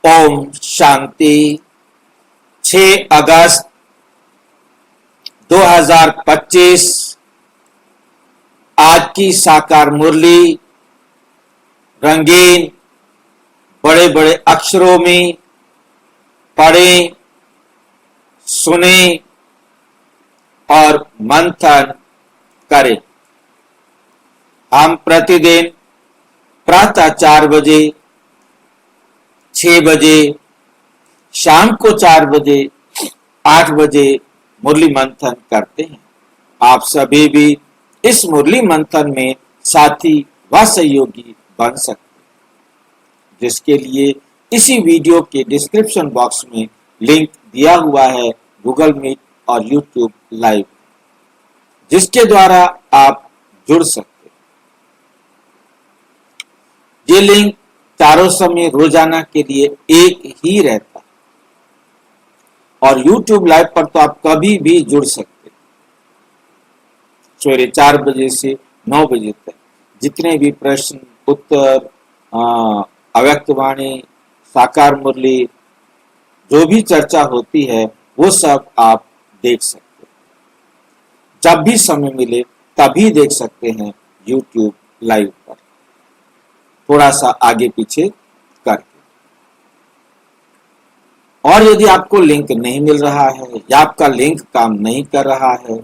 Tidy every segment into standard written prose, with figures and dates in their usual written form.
ओम शांति। 6 अगस्त 2025 आज की साकार मुरली रंगीन बड़े बड़े अक्षरों में पढ़ें, सुनें और मंथन करें। हम प्रतिदिन प्रातः 4 बजे, 6 बजे, शाम को 4 बजे, 8 बजे मुरली मंथन करते हैं। आप सभी भी इस मुरली मंथन में साथी व सहयोगी बन सकते हैं, जिसके लिए इसी वीडियो के डिस्क्रिप्शन बॉक्स में लिंक दिया हुआ है गूगल मीट और यूट्यूब लाइव, जिसके द्वारा आप जुड़ सकते हैं। ये लिंक चारों समय रोजाना के लिए एक ही रहता है और YouTube लाइव पर तो आप कभी भी जुड़ सकते हैं। सवेरे 4 बजे से 9 बजे तक जितने भी प्रश्न उत्तर, अव्यक्त वाणी, साकार मुरली, जो भी चर्चा होती है वो सब आप देख सकते हैं। जब भी समय मिले तभी देख सकते हैं YouTube लाइव पर, थोड़ा सा आगे पीछे करके। और यदि आपको लिंक नहीं मिल रहा है या आपका लिंक काम नहीं कर रहा है,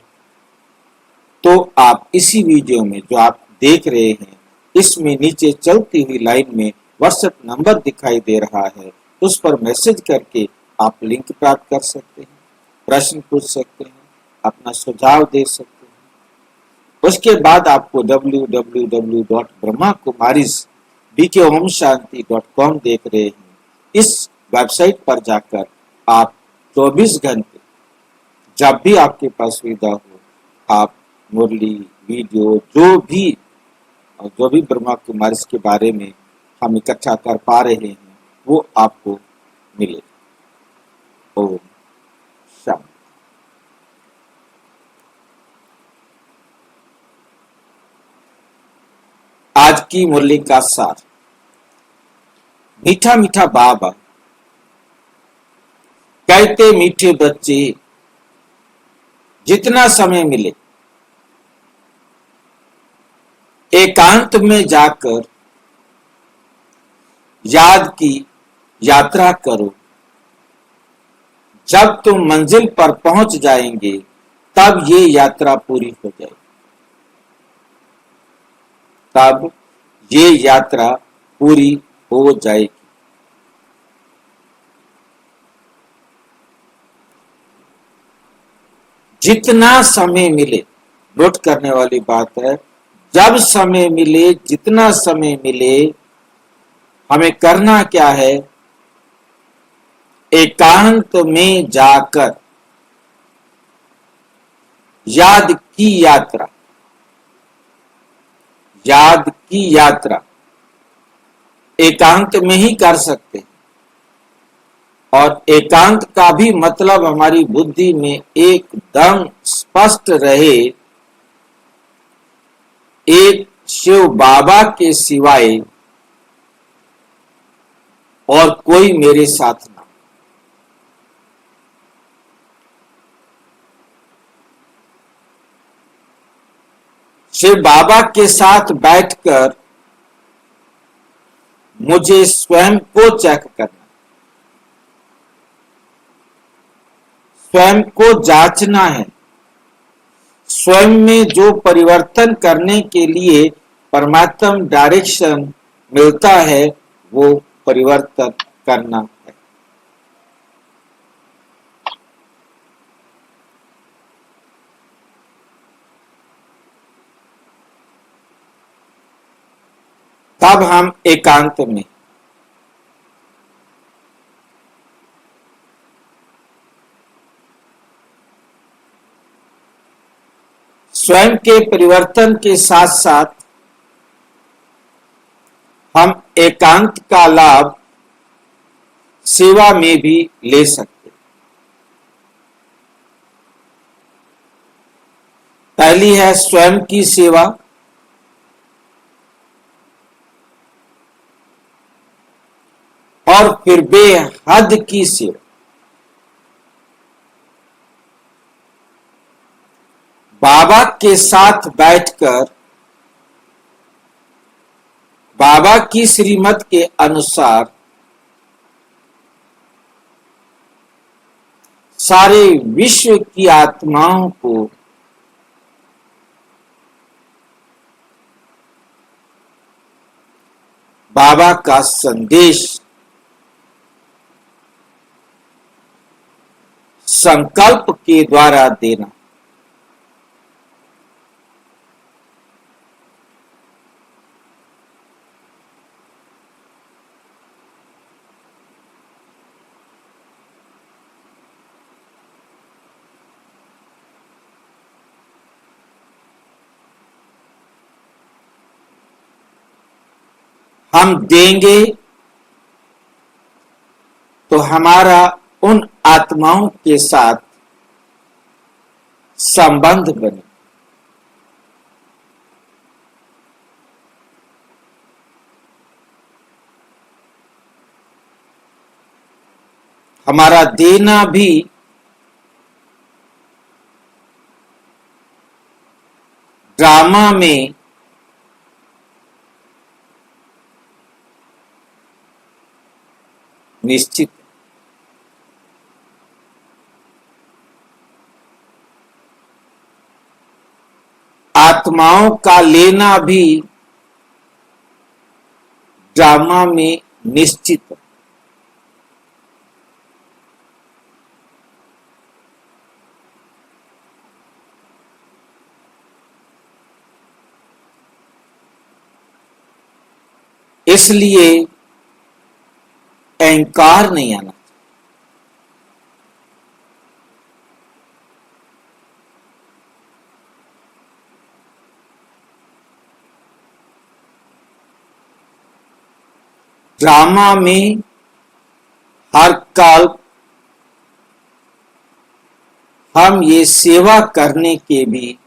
तो आप इसी वीडियो में जो आप देख रहे हैं, इसमें नीचे चलती हुई लाइन में व्हाट्सएप नंबर दिखाई दे रहा है, उस पर मैसेज करके आप लिंक प्राप्त कर सकते हैं, प्रश्न पूछ सकते हैं, अपना सुझाव दे सकते हैं। उसके बाद आपको www.brahmakumarisbkomshanti.com देख रहे हैं, इस वेबसाइट पर जाकर आप 24 घंटे जब भी आपके पास सुविधा हो, आप मुरली वीडियो जो भी ब्रह्मा कुमारी के बारे में हम इकट्ठा कर पा रहे हैं वो आपको मिले। ओम शांति। आज की मुरली का सार। मीठा मीठा बाबा कहते, मीठे बच्चे जितना समय मिले एकांत में जाकर याद की यात्रा करो। जब तुम मंजिल पर पहुंच जाएंगे तब ये यात्रा पूरी हो जाएगी, तब ये यात्रा पूरी हो जाएगी। जितना समय मिले, नोट करने वाली बात है, जब समय मिले, जितना समय मिले, हमें करना क्या है? एकांत में जाकर याद की यात्रा, याद की यात्रा एकांत में ही कर सकते हैं। और एकांत का भी मतलब हमारी बुद्धि में एकदम स्पष्ट रहे, एक शिव बाबा के सिवाय और कोई मेरे साथ ना। शिव बाबा के साथ बैठकर मुझे स्वयं को चेक करना, स्वयं को जांचना है। स्वयं में जो परिवर्तन करने के लिए परमात्मा डायरेक्शन मिलता है वो परिवर्तन करना है। तब हम एकांत में स्वयं के परिवर्तन के साथ साथ हम एकांत का लाभ सेवा में भी ले सकते। पहली है स्वयं की सेवा, और फिर बेहद की सेवा। बाबा के साथ बैठकर बाबा की श्रीमत के अनुसार सारे विश्व की आत्माओं को बाबा का संदेश संकल्प के द्वारा देना। हम देंगे तो हमारा उन आत्माओं के साथ संबंध बने। हमारा देना भी ड्रामा में निश्चित। आत्माओं का लेना भी ड्रामा में निश्चित। इसलिए अहंकार नहीं आना। ड्रामा में हर काल हम ये सेवा करने के भी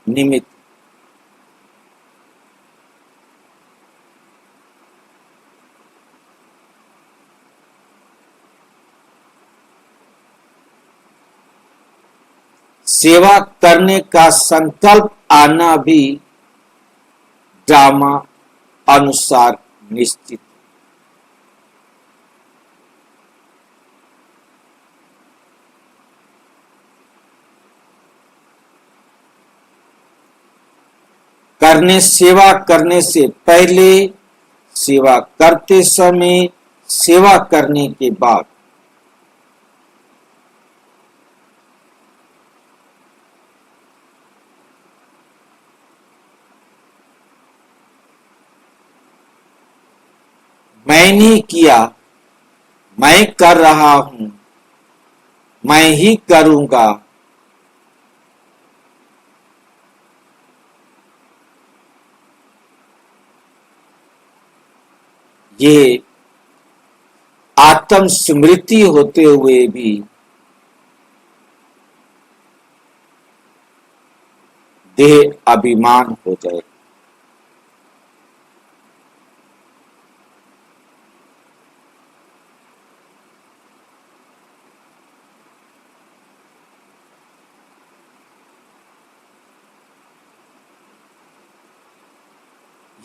निमित्त। सेवा करने का संकल्प आना भी ड्रामा अनुसार निश्चित। सेवा करने से पहले, सेवा करते समय, सेवा करने के बाद मैंने किया, मैं कर रहा हूं, मैं ही करूंगा, ये आत्म स्मृति होते हुए भी देह अभिमान हो जाए।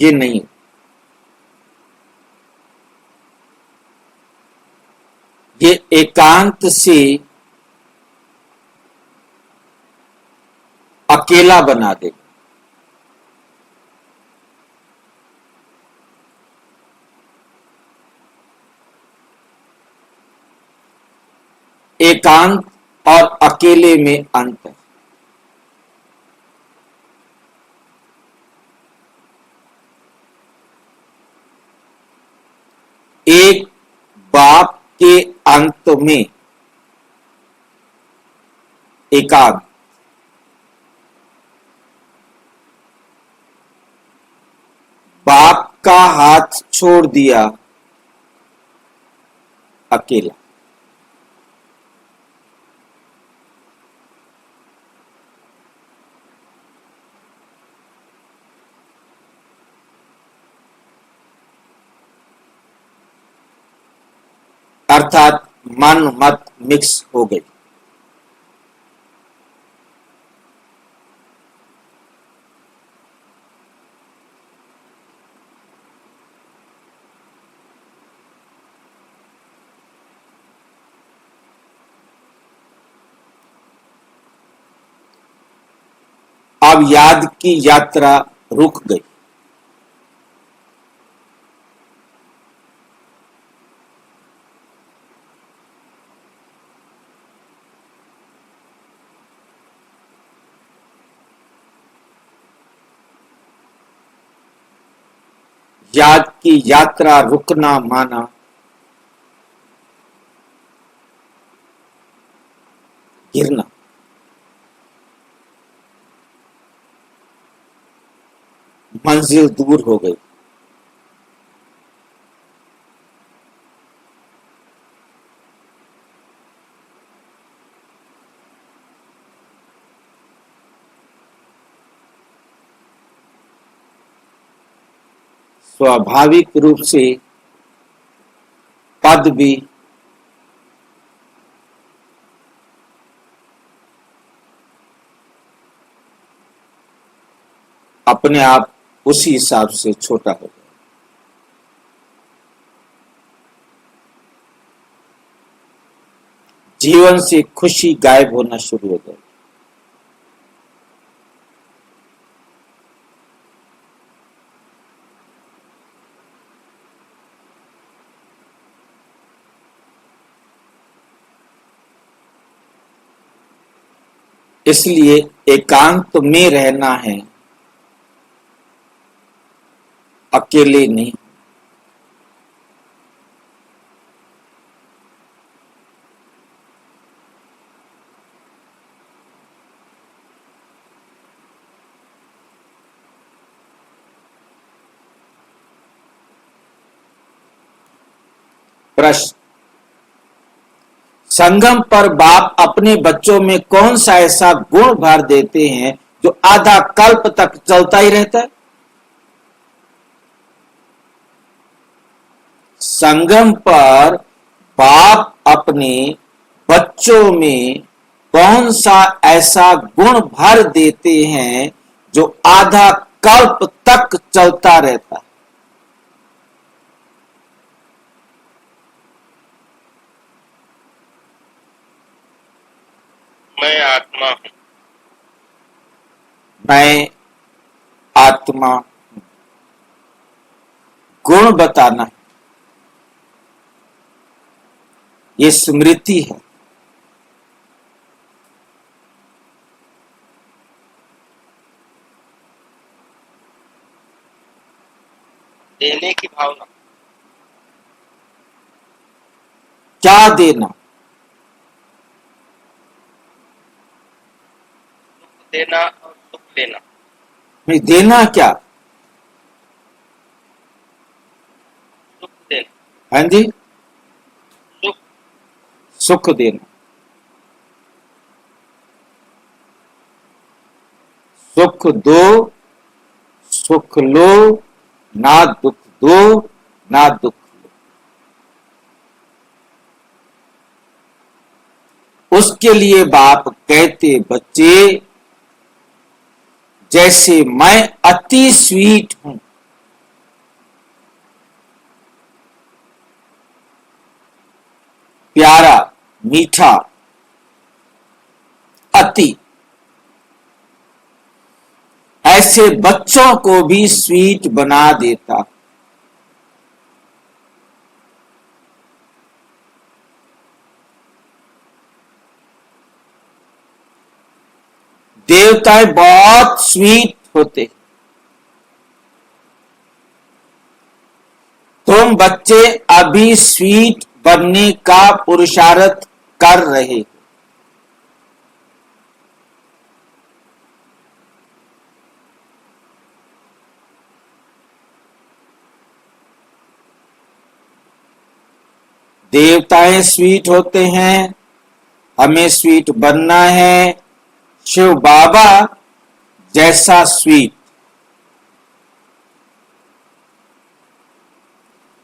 ये नहीं। ये एकांत से अकेला बना दे। एकांत और अकेले में अंतर। एक बाप के अंत में एकांत, बाप का हाथ छोड़ दिया, अकेला। अर्थात मन मत मिक्स हो गई। अब याद की यात्रा रुक गई। याद की यात्रा रुकना माना गिरना। मंजिल दूर हो गई। स्वाभाविक रूप से पद भी अपने आप उसी हिसाब से छोटा हो गया। जीवन से खुशी गायब होना शुरू हो गई। इसलिए एकांत में रहना है, अकेले नहीं। प्रश्न, संगम पर बाप अपने बच्चों में कौन सा ऐसा गुण भर देते हैं जो आधा कल्प तक चलता ही रहता है? संगम पर बाप अपने बच्चों में कौन सा ऐसा गुण भर देते हैं जो आधा कल्प तक चलता रहता है? मैं आत्मा हूं। मैं आत्मा हूं। गुण बताना है, ये स्मृति है। देने की भावना। क्या देना? सुख देना और सुख लेना। नहीं, देना क्या? सुख देना। हाँ जी, सुख। सुख देना। सुख दो, सुख लो, ना दुख दो, ना दुख लो। उसके लिए बाप कहते, बच्चे जैसे मैं अति स्वीट हूं, प्यारा, मीठा, अति, ऐसे बच्चों को भी स्वीट बना देता। देवताएं बहुत स्वीट होते। तुम बच्चे अभी स्वीट बनने का पुरुषार्थ कर रहे हो। देवताएं स्वीट होते हैं, हमें स्वीट बनना है। शिव बाबा जैसा स्वीट।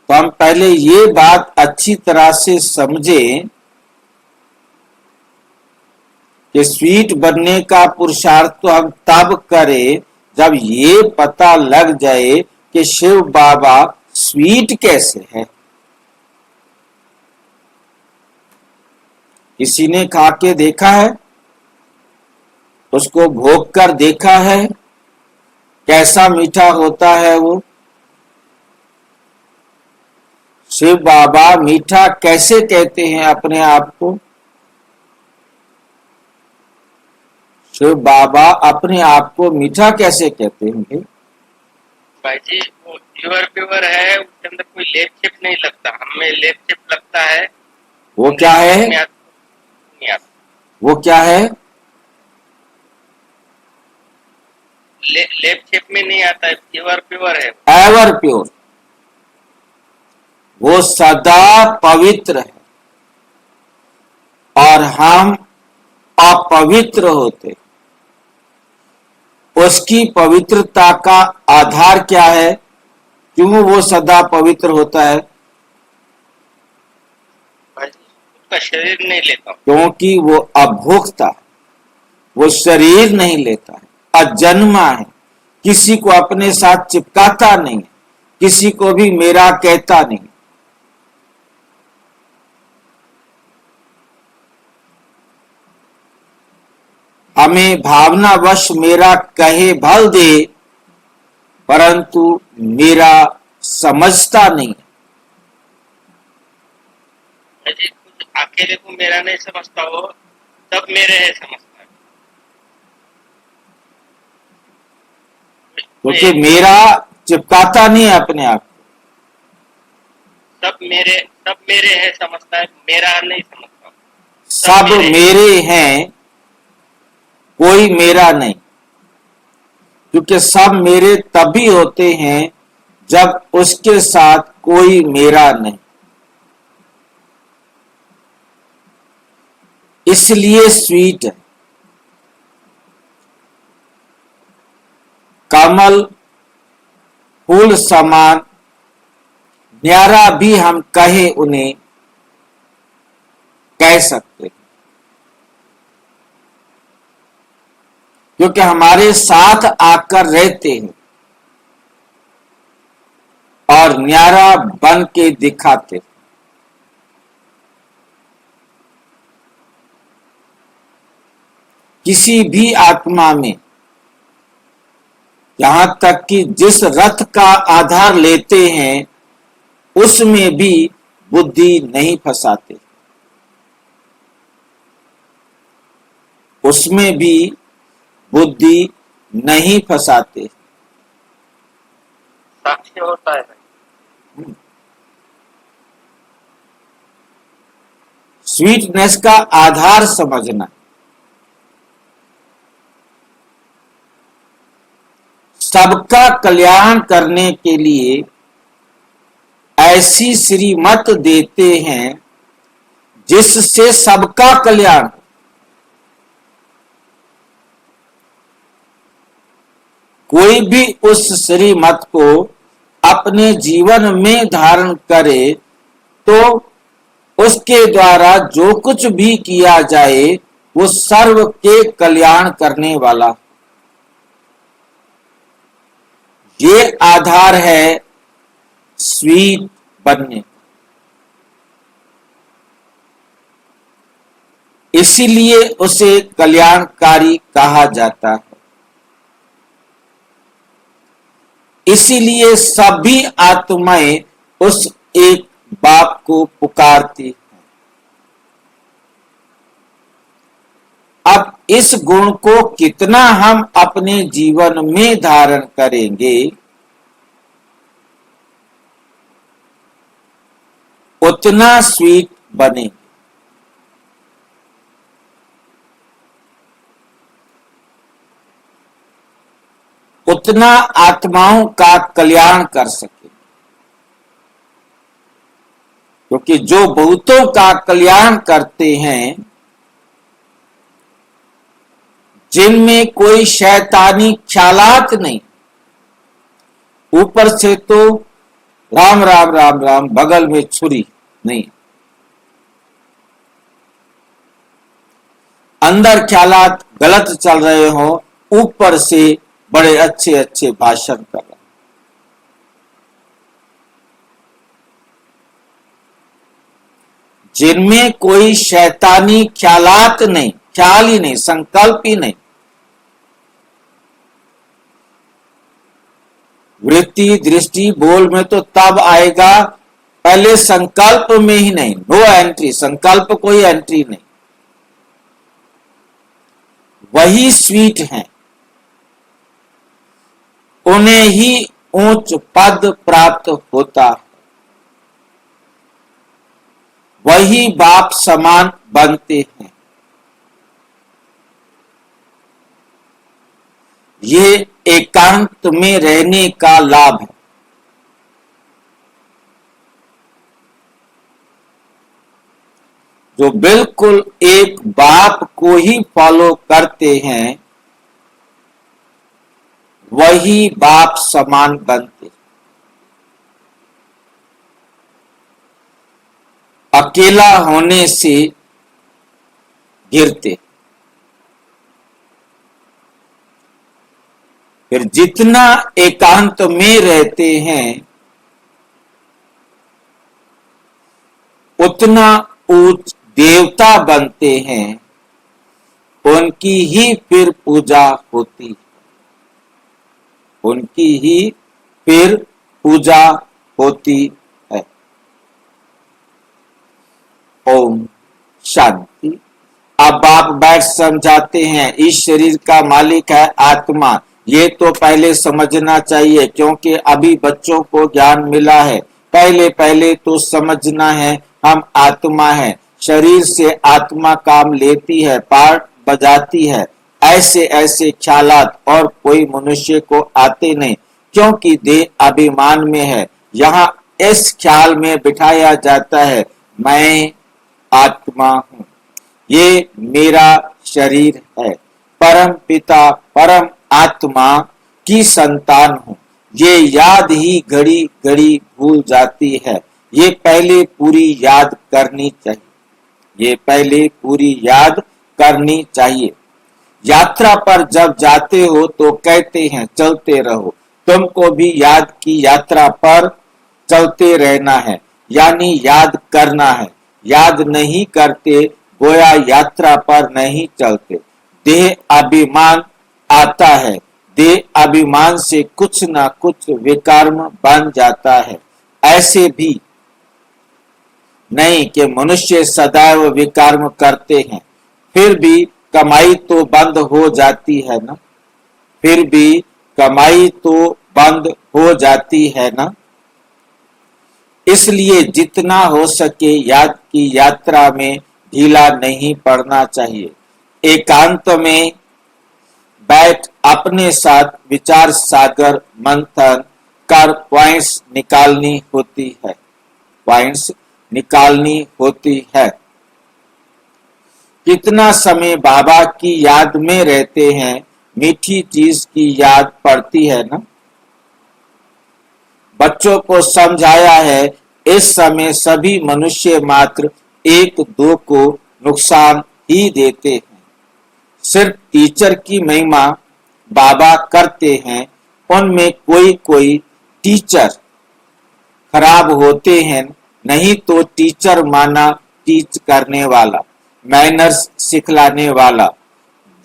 तो हम पहले ये बात अच्छी तरह से समझें कि स्वीट बनने का पुरुषार्थ तो हम तब करें जब ये पता लग जाए कि शिव बाबा स्वीट कैसे है। किसी ने खा के देखा है, उसको भोग कर देखा है, कैसा मीठा होता है वो। शिव बाबा मीठा कैसे कहते हैं अपने आप को? शिव बाबा अपने आप को मीठा कैसे कहते हैं? भाई जी वो प्योर है, उसके अंदर कोई लेप छिप नहीं लगता। हमें लेप छिप लगता है। वो क्या है? नहीं आता। वो क्या है? लेप छिप में नहीं आता है, प्योर है। एवर प्योर, वो सदा पवित्र है और हम अपवित्र होते। उसकी पवित्रता का आधार क्या है? क्यों वो सदा पवित्र होता है? भाई जी उसका शरीर नहीं लेता। क्योंकि वो अभोक्ता है, वो शरीर नहीं लेता है, अजन्मा है, किसी को अपने साथ चिपकाता नहीं, किसी को भी मेरा कहता नहीं। हमें भावनावश मेरा कहे भल दे, परंतु मेरा समझता नहीं। भाई जी कुछ अकेले को मेरा नहीं समझता हो, तब मेरे है समझता है। क्योंकि मेरा चिपकाता नहीं है अपने आप को। सब मेरे है समझता है, मेरा नहीं समझता। सब मेरे हैं, कोई मेरा नहीं। क्योंकि सब मेरे तभी होते हैं जब उसके साथ कोई मेरा नहीं। इसलिए स्वीट है। कमल फूल समान न्यारा भी हम कहे उन्हें कह सकते, क्योंकि हमारे साथ आकर रहते हैं और न्यारा बन के दिखाते। किसी भी आत्मा में, यहां तक कि जिस रथ का आधार लेते हैं उसमें भी बुद्धि नहीं फंसाते, उसमें भी बुद्धि नहीं फंसाते। साक्षी होता है। स्वीटनेस का आधार समझना, सबका कल्याण करने के लिए ऐसी श्रीमत देते हैं जिससे सबका कल्याण। कोई भी उस श्रीमत को अपने जीवन में धारण करे तो उसके द्वारा जो कुछ भी किया जाए वो सर्व के कल्याण करने वाला। ये आधार है स्वीट बनने। इसीलिए उसे कल्याणकारी कहा जाता है। इसीलिए सभी आत्माएं उस एक बाप को पुकारती हैं। अब इस गुण को कितना हम अपने जीवन में धारण करेंगे, उतना स्वीट बनेंगे, उतना आत्माओं का कल्याण कर सके। क्योंकि जो बहुतों का कल्याण करते हैं, जिनमें कोई शैतानी ख्यालात नहीं, ऊपर से तो राम राम राम राम, बगल में छुरी नहीं। अंदर ख्यालात गलत चल रहे हो, ऊपर से बड़े अच्छे अच्छे भाषण कर रहे, जिनमें कोई शैतानी ख्यालात नहीं, ख्याल ही नहीं, संकल्प ही नहीं। वृत्ति दृष्टि बोल में तो तब आएगा, पहले संकल्प में ही नहीं, नो एंट्री, संकल्प कोई एंट्री नहीं। वही स्वीट हैं, उन्हें ही उच्च पद प्राप्त होता है, वही बाप समान बनते हैं। ये एकांत में रहने का लाभ है। जो बिल्कुल एक बाप को ही फॉलो करते हैं, वही बाप समान बनते। अकेला होने से गिरते। फिर जितना एकांत में रहते हैं, उतना उच्च देवता बनते हैं, उनकी ही फिर पूजा होती है, उनकी ही फिर पूजा होती है। ओम शांति। अब आप बैठ समझाते हैं, इस शरीर का मालिक है आत्मा। ये तो पहले समझना चाहिए, क्योंकि अभी बच्चों को ज्ञान मिला है। पहले पहले तो समझना है हम आत्मा है, शरीर से आत्मा काम लेती है, पार्ट बजाती है। ऐसे ऐसे ख्यालात और कोई मनुष्य को आते नहीं, क्योंकि देह अभिमान में है। यहाँ इस ख्याल में बिठाया जाता है, मैं आत्मा हूँ, ये मेरा शरीर है, परम पिता परम आत्मा की संतान हूँ। ये याद ही घड़ी घड़ी भूल जाती है। ये पहले पूरी याद करनी चाहिए, ये पहले पूरी याद करनी चाहिए। यात्रा पर जब जाते हो तो कहते हैं चलते रहो, तुमको भी याद की यात्रा पर चलते रहना है, यानी याद करना है। याद नहीं करते, गोया यात्रा पर नहीं चलते। देह अभिमान आता है, देह अभिमान से कुछ ना कुछ विकर्म बन जाता है। ऐसे भी नहीं कि मनुष्य सदैव विकर्म करते हैं, फिर भी कमाई तो बंद हो जाती है ना, फिर भी कमाई तो बंद हो जाती है ना। इसलिए जितना हो सके याद की यात्रा में ढीला नहीं पड़ना चाहिए। एकांत में बैठ अपने साथ विचार सागर मंथन कर पॉइंट्स निकालनी होती है, पॉइंट्स निकालनी होती है। कितना समय बाबा की याद में रहते हैं, मीठी चीज की याद पड़ती है ना। बच्चों को समझाया है, इस समय सभी मनुष्य मात्र एक दो को नुकसान ही देते हैं। सिर्फ टीचर की महिमा बाबा करते हैं, उनमें कोई कोई टीचर खराब होते हैं। नहीं तो टीचर माना टीच करने वाला, मैनर्स सिखलाने वाला।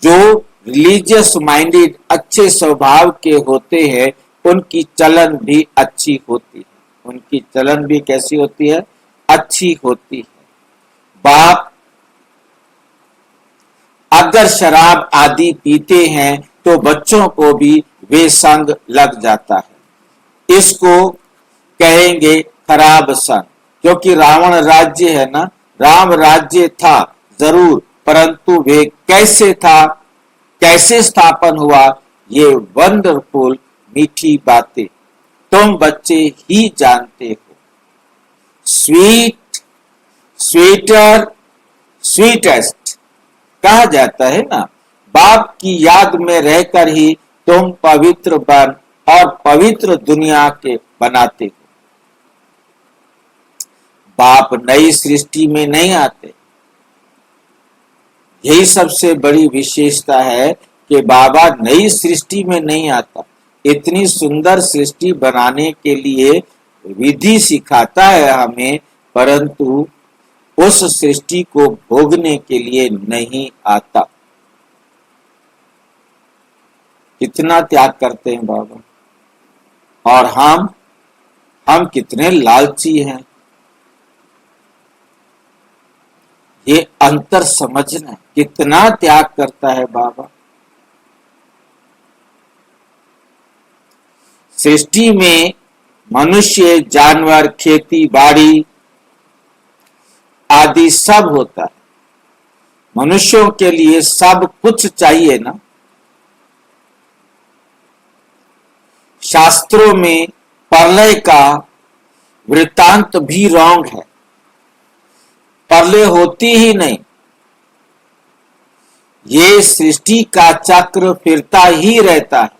जो रिलीजियस माइंडेड अच्छे स्वभाव के होते हैं, उनकी चलन भी अच्छी होती है, उनकी चलन भी कैसी होती है, अच्छी होती है। बाप अगर शराब आदि पीते हैं तो बच्चों को भी वे संग लग जाता है। इसको कहेंगे खराब संग, क्योंकि रावण राज्य है ना, राम राज्य था जरूर, परंतु वे कैसे था, कैसे स्थापन हुआ, ये वंडरफुल मीठी बातें तुम बच्चे ही जानते हो। स्वीट स्वीटर स्वीटेस्ट कहा जाता है ना। बाप की याद में रहकर ही तुम पवित्र बन और पवित्र दुनिया के बनाते हो। बाप नई सृष्टि में नहीं आते। यही सबसे बड़ी विशेषता है कि बाबा नई सृष्टि में नहीं आता। इतनी सुंदर सृष्टि बनाने के लिए विधि सिखाता है हमें, परंतु उस सृष्टि को भोगने के लिए नहीं आता। कितना त्याग करते हैं बाबा, और हम कितने लालची हैं। ये अंतर समझना, कितना त्याग करता है बाबा। सृष्टि में मनुष्य, जानवर, खेती बाड़ी आदि सब होता है। मनुष्यों के लिए सब कुछ चाहिए ना। शास्त्रों में प्रलय का वृत्तांत भी रॉन्ग है। प्रलय होती ही नहीं। ये सृष्टि का चक्र फिरता ही रहता है।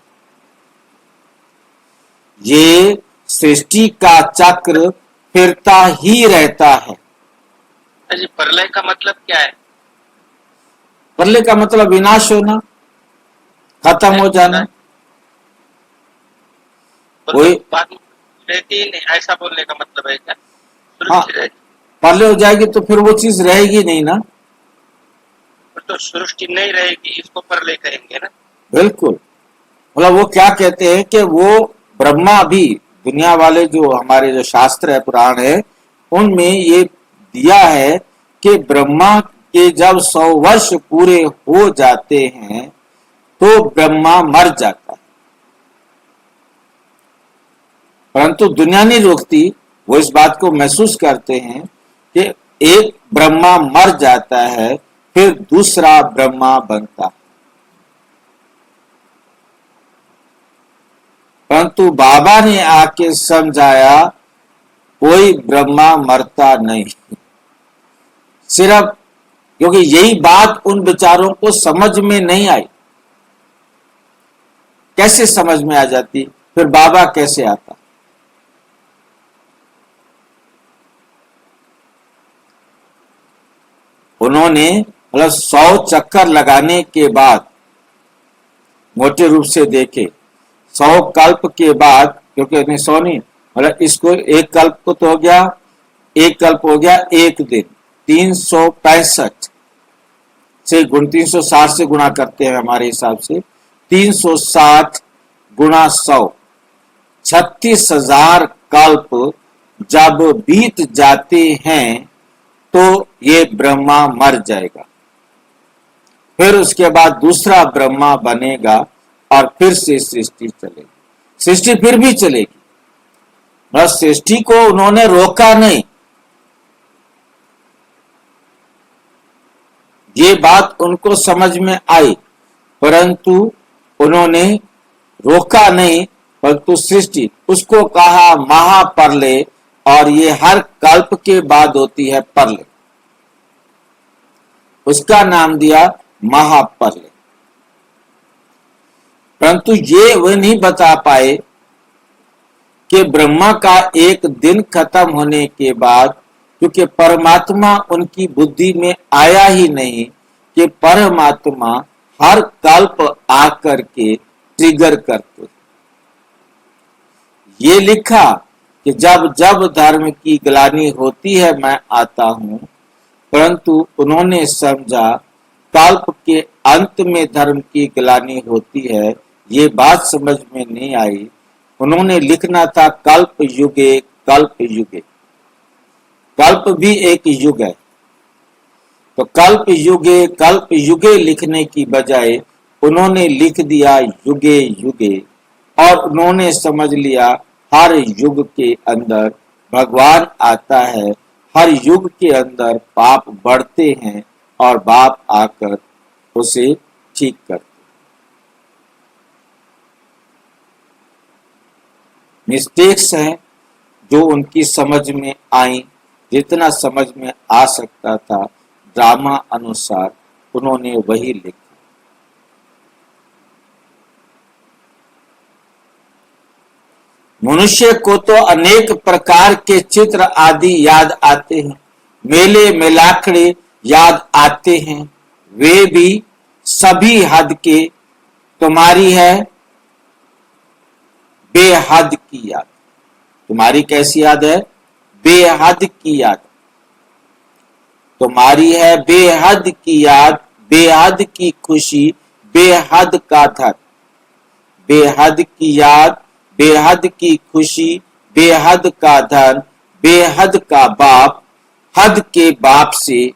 ये सृष्टि का चक्र फिरता ही रहता है। जी, प्रलय का मतलब क्या है? प्रलय का मतलब विनाश होना, खत्म हो जाना। कोई बात रहती ही नहीं, ऐसा बोलने का मतलब है क्या? हाँ, सृष्टि रहती प्रलय हो जाएगी तो फिर वो चीज रहेगी नहीं ना। तो सृष्टि नहीं रहेगी, इसको प्रलय कहेंगे ना। बिल्कुल। मतलब वो क्या कहते हैं कि वो ब्रह्मा भी, दुनिया वाले जो हमारे जो शास्त्र है, पुराण है, उनमें ये दिया है कि ब्रह्मा के जब 100 वर्ष पूरे हो जाते हैं तो ब्रह्मा मर जाता है। परंतु दुनिया नहीं रोकती, वो इस बात को महसूस करते हैं कि एक ब्रह्मा मर जाता है, फिर दूसरा ब्रह्मा बनता है। परंतु बाबा ने आके समझाया, कोई ब्रह्मा मरता नहीं। सिर्फ क्योंकि यही बात उन विचारों को समझ में नहीं आई। कैसे समझ में आ जाती, फिर बाबा कैसे आता। उन्होंने मतलब 100 चक्कर लगाने के बाद, मोटे रूप से देखे 100 कल्प के बाद, क्योंकि 100 नहीं, मतलब इसको एक कल्प को तो हो गया, एक कल्प हो गया एक दिन, 365 से 360 से गुणा करते हैं हमारे हिसाब से, 360 गुणा 100, 36,000 कल्प जब बीत जाते हैं तो ये ब्रह्मा मर जाएगा। फिर उसके बाद दूसरा ब्रह्मा बनेगा और फिर से सृष्टि चलेगी। सृष्टि फिर भी चलेगी, बस सृष्टि को उन्होंने रोका नहीं। ये बात उनको समझ में आई, परंतु उन्होंने रोका नहीं, परंतु सृष्टि, उसको कहा महाप्रलय, और ये हर कल्प के बाद होती है प्रलय, उसका नाम दिया महाप्रलय। परंतु ये वे नहीं बता पाए कि ब्रह्मा का एक दिन खत्म होने के बाद, क्योंकि परमात्मा उनकी बुद्धि में आया ही नहीं कि परमात्मा हर कल्प आकर के ट्रिगर करते। ये लिखा कि जब जब धर्म की ग्लानि होती है मैं आता हूं, परंतु उन्होंने समझा कल्प के अंत में धर्म की ग्लानि होती है, ये बात समझ में नहीं आई। उन्होंने लिखना था कल्प युगे कल्प युगे। कल्प भी एक युग है, तो कल्प युगे लिखने की बजाय उन्होंने लिख दिया युगे युगे, और उन्होंने समझ लिया हर युग के अंदर भगवान आता है, हर युग के अंदर पाप बढ़ते हैं और बाप आकर उसे ठीक करते। मिस्टेक्स हैं जो उनकी समझ में आई, जितना समझ में आ सकता था ड्रामा अनुसार उन्होंने वही लिखा। मनुष्य को तो अनेक प्रकार के चित्र आदि याद आते हैं, मेले मेलाखड़े याद आते हैं, वे भी सभी हद के। तुम्हारी है बेहद की याद। तुम्हारी कैसी याद है? बेहद की याद। तुम्हारी है बेहद की याद, बेहद की खुशी, बेहद का धन। बेहद की याद, बेहद की खुशी, बेहद का धन, बेहद का बाप। हद के बाप से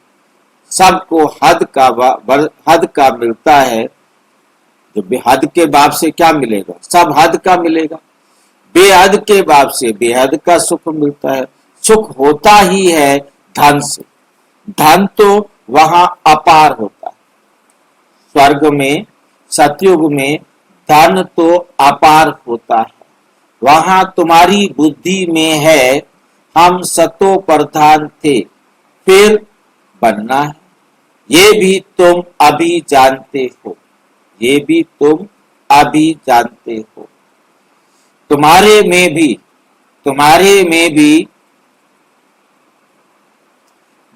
सबको हद का मिलता है। जो बेहद के बाप से क्या मिलेगा? सब हद का मिलेगा। बेहद के बाप से बेहद का सुख मिलता है। सुख होता ही है धन से। धन तो वहां अपार होता है। स्वर्ग में, सतयुग में धन तो अपार होता है। वहां तुम्हारी बुद्धि में है हम सतो प्रधान थे, फिर बनना है। ये भी तुम अभी जानते हो। ये भी तुम अभी जानते हो। तुम्हारे में भी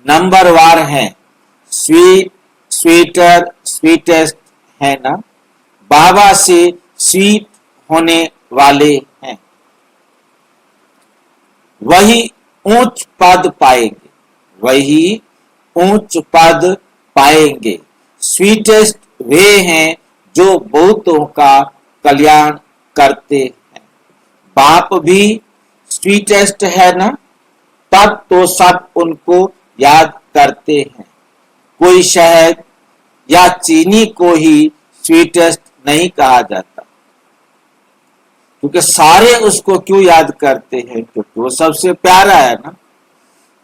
नंबरवार हैं। स्वीटर स्वीटेस्ट है ना। बाबा से स्वीट होने वाले हैं। वही ऊंच पद पाएंगे। वही ऊंच पद पाएंगे। स्वीटेस्ट वे हैं जो बहुतों का कल्याण करते हैं। बाप भी स्वीटेस्ट है ना, तब तो सब उनको याद करते हैं। कोई शहद या चीनी को ही स्वीटेस्ट नहीं कहा जाता, क्योंकि सारे उसको क्यों याद करते हैं? क्योंकि वो सबसे प्यारा है ना।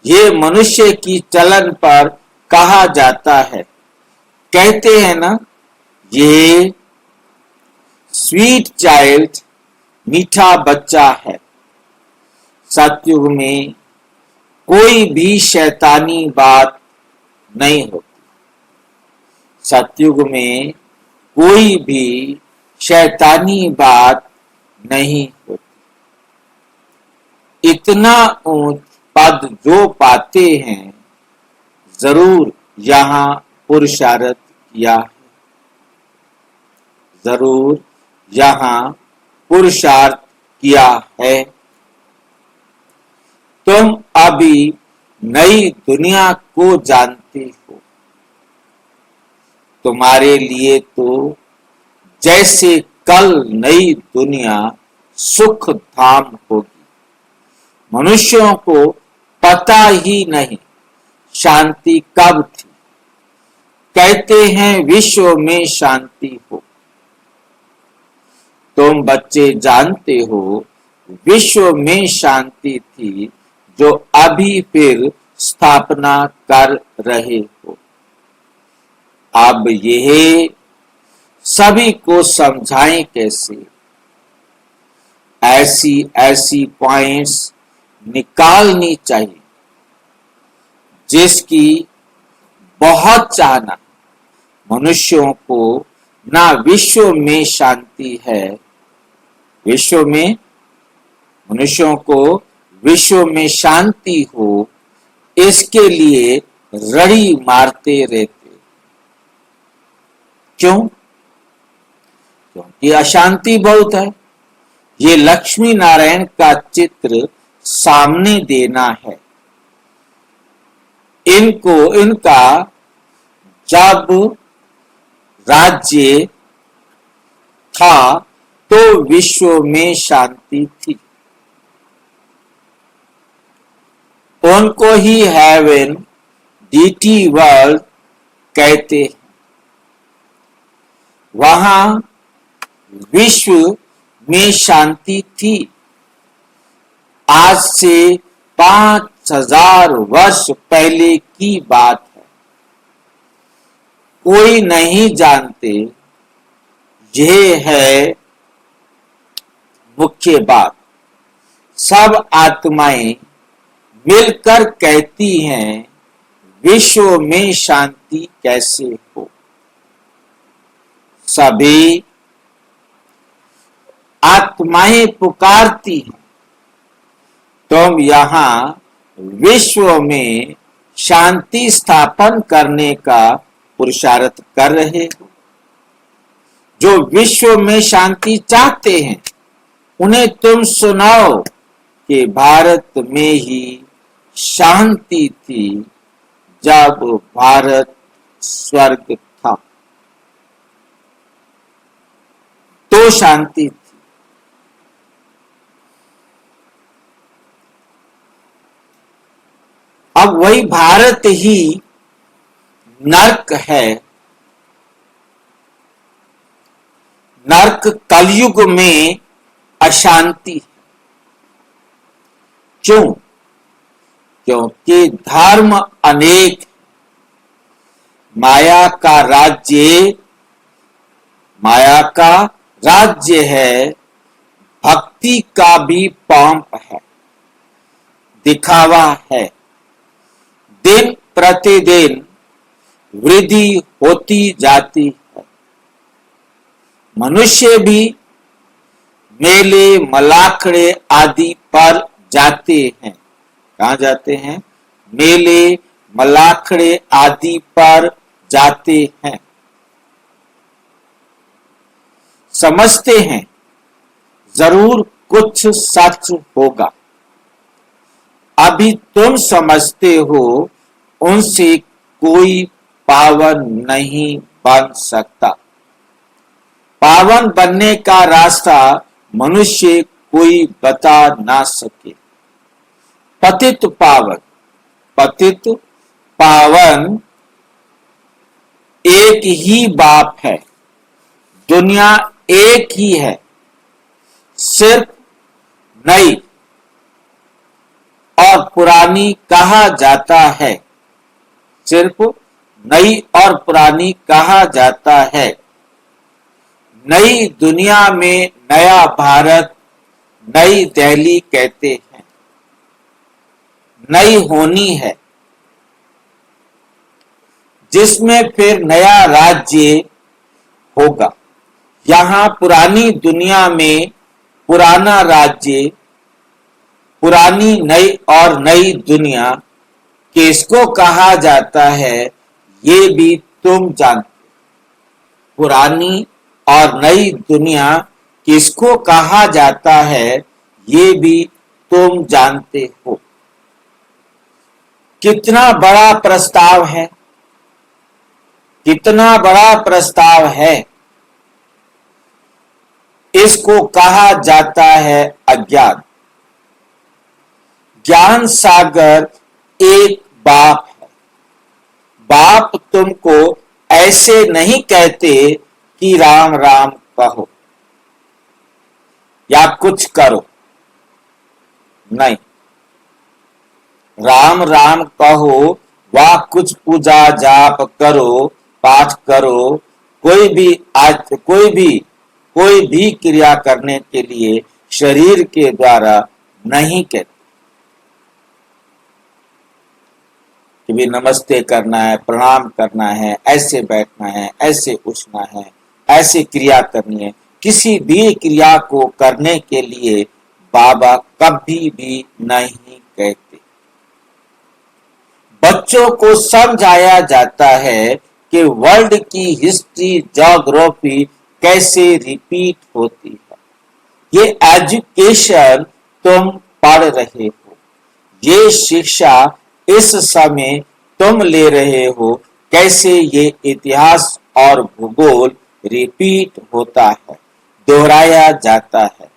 ये मनुष्य की चलन पर कहा जाता है। कहते हैं ना, ये स्वीट चाइल्ड, मीठा बच्चा है। सतयुग में कोई भी शैतानी बात नहीं होती। सतयुग में कोई भी शैतानी बात नहीं होती। इतना ऊंच पद जो पाते हैं, जरूर यहां पुरुषार्थ किया है। जरूर यहां पुरुषार्थ किया है। तुम अभी नई दुनिया को जानते हो। तुम्हारे लिए तो जैसे कल नई दुनिया सुख धाम होगी। मनुष्यों को पता ही नहीं शांति कब थी। कहते हैं विश्व में शांति हो। तुम बच्चे जानते हो विश्व में शांति थी, जो अभी फिर स्थापना कर रहे हो। अब यह सभी को समझाएं कैसे? ऐसी पॉइंट्स निकालनी चाहिए जिसकी बहुत चाहना। मनुष्यों को ना विश्व में शांति है, मनुष्यों को विश्व में शांति हो, इसके लिए रड़ी मारते रहते। क्यों? क्योंकि अशांति बहुत है। ये लक्ष्मी नारायण का चित्र सामने देना है। इनका जब राज्य था तो विश्व में शांति थी। उनको ही हेवन, डीटी वर्ल्ड कहते हैं। वहां विश्व में शांति थी। आज से 5000 वर्ष पहले की बात है। कोई नहीं जानते। यह है मुख्य बात। सब आत्माएं मिलकर कहती हैं विश्व में शांति कैसे हो। सभी आत्माएं पुकारती हैं तुम यहाँ विश्व में शांति स्थापन करने का पुरुषार्थ कर रहे हो। जो विश्व में शांति चाहते हैं उन्हें तुम सुनाओ कि भारत में ही शांति थी जब भारत स्वर्ग था, तो शांति थी। अब वही भारत ही नर्क है। नर्क कलयुग में अशांति। क्यों? क्योंकि धर्म अनेक, माया का राज्य है, भक्ति का भी पंप है, दिखावा है। दिन प्रतिदिन वृद्धि होती जाती है। मनुष्य भी मेले मलाखड़े आदि पर जाते हैं। कहाँ जाते हैं? मेले मलाखड़े आदि पर जाते हैं। समझते हैं जरूर कुछ सच होगा। अभी तुम समझते हो उनसे कोई पावन नहीं बन सकता। पावन बनने का रास्ता मनुष्य कोई बता ना सके। पतित पावन एक ही बाप है, दुनिया एक ही है, सिर्फ नई और पुरानी कहा जाता है। सिर्फ नई और पुरानी कहा जाता है। नई दुनिया में नया भारत, नई दिल्ली कहते हैं, नई होनी है, जिसमें फिर नया राज्य होगा। यहाँ पुरानी दुनिया में पुराना राज्य, पुरानी नई और नई दुनिया किसको कहा जाता है ये भी तुम जानते। पुरानी और नई दुनिया किसको कहा जाता है ये भी तुम जानते हो। कितना बड़ा प्रस्ताव है, कितना बड़ा प्रस्ताव है। इसको कहा जाता है अज्ञान। ज्ञान सागर एक बाप है। बाप तुमको ऐसे नहीं कहते कि राम राम कहो या कुछ करो, नहीं। राम राम कहो व कुछ पूजा जाप करो, पाठ करो, कोई भी क्रिया करने के लिए शरीर के द्वारा नहीं कहते कि भी नमस्ते करना है, प्रणाम करना है, ऐसे बैठना है, ऐसे उठना है, ऐसे क्रिया करनी है। किसी भी क्रिया को करने के लिए बाबा कभी भी नहीं कहते। बच्चों को समझाया जाता है कि वर्ल्ड की हिस्ट्री, ज्योग्राफी कैसे रिपीट होती है। ये एजुकेशन तुम पढ़ रहे हो, ये शिक्षा इस समय तुम ले रहे हो, कैसे ये इतिहास और भूगोल रिपीट होता है, दोहराया जाता है।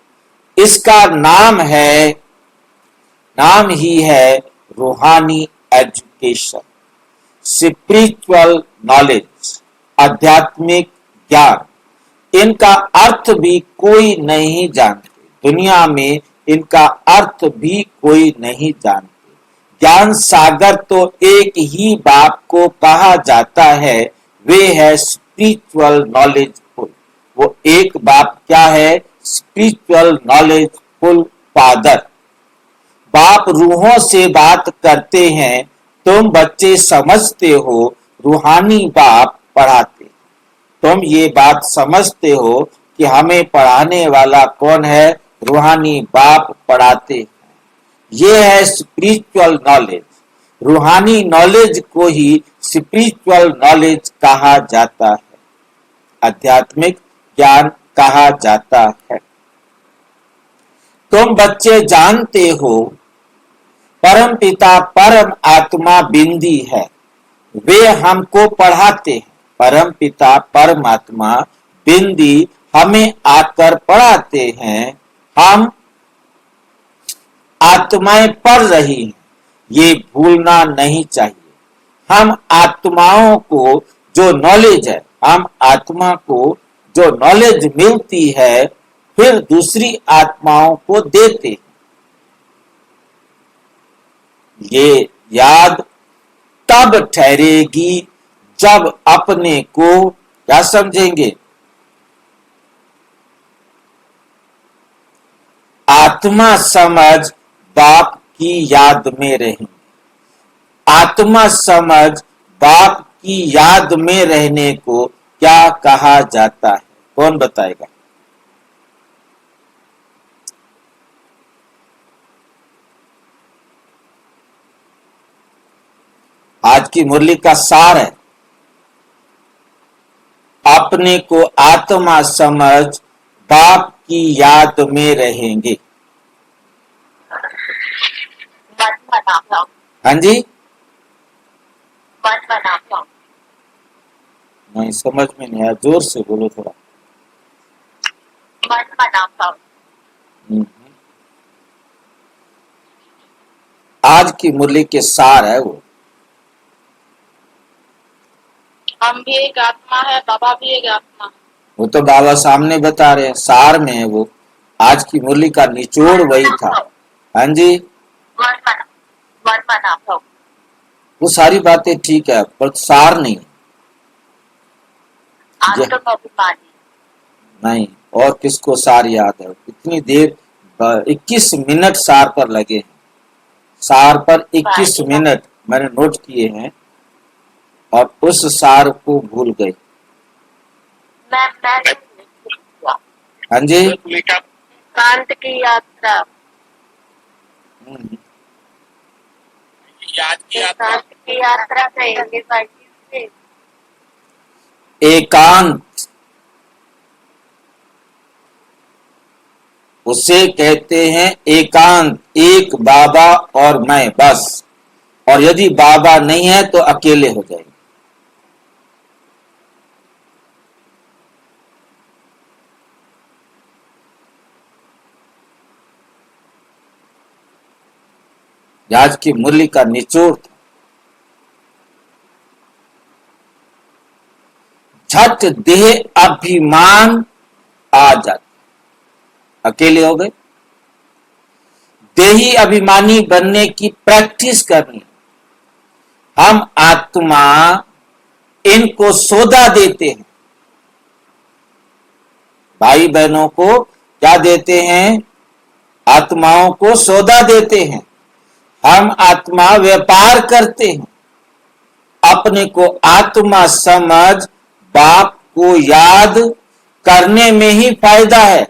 इसका नाम ही है रूहानी एजुकेशन, स्पिरिचुअल नॉलेज, आध्यात्मिक ज्ञान। इनका अर्थ भी कोई नहीं जानते, दुनिया में इनका अर्थ भी कोई नहीं जानते। ज्ञान सागर तो एक ही बाप को कहा जाता है, वे है स्पिरिचुअल नॉलेजफुल। वो एक बाप क्या है? Spiritual knowledgeful father. बाप रूहों से बात करते हैं, तुम बच्चे समझते हो रूहानी बाप पढ़ाते। तुम ये बात समझते हो कि हमें पढ़ाने वाला कौन है? रूहानी बाप पढ़ाते हैं। ये है स्पिरिचुअल नॉलेज। रूहानी नॉलेज को ही स्पिरिचुअल नॉलेज कहा जाता है, आध्यात्मिक ज्ञान कहा जाता है। तुम बच्चे जानते हो परम पिता परम आत्मा बिंदी है, वे हमको पढ़ाते हैं। परम पिता परमात्मा बिंदी हमें आकर पढ़ाते हैं। हम आत्माएं पढ़ रही हैं, ये भूलना नहीं चाहिए। हम आत्माओं को जो नॉलेज है, हम आत्मा को जो नॉलेज मिलती है, फिर दूसरी आत्माओं को देते हैं। ये याद तब ठहरेगी जब अपने को क्या समझेंगे, आत्मा समझ बाप की याद में रहेंगे। आत्मा समझ बाप की याद में रहने को क्या कहा जाता है, कौन बताएगा? आज की मुरली का सार है, अपने को आत्मा समझ बाप की याद में रहेंगे। हाँ जी, नहीं समझ में नहीं आया, जोर से बोलो थोड़ा। आज की मुरली के सार है वो। हम भी एक आत्मा है, बाबा भी एक आत्मा है। वो तो बाबा सामने बता रहे हैं, सार में है वो। आज की मुरली का निचोड़ वही था। हाँ जी, वो सारी बातें ठीक है, पर सार नहीं। नहीं, और किसको सार याद है? इतनी देर 21 मिनट सार पर लगे हैं। सार पर 21 मिनट मैंने नोट किए हैं, और उस सार को भूल गए। हाँ जी, एकांत की यात्रा, एकांत की यात्रा कहेंगे भाई। एकांत उसे कहते हैं एकांत, एक बाबा और मैं, बस। और यदि बाबा नहीं है तो अकेले हो जाएंगे। आज की मुरली का निचोड़ था। झट देह अभिमान आ जाता, अकेले हो गए। देही अभिमानी बनने की प्रैक्टिस करनी। हम आत्मा इनको सौदा देते हैं, भाई बहनों को क्या देते हैं? आत्माओं को सौदा देते हैं। हम आत्मा व्यापार करते हैं। अपने को आत्मा समझ बाप को याद करने में ही फायदा है।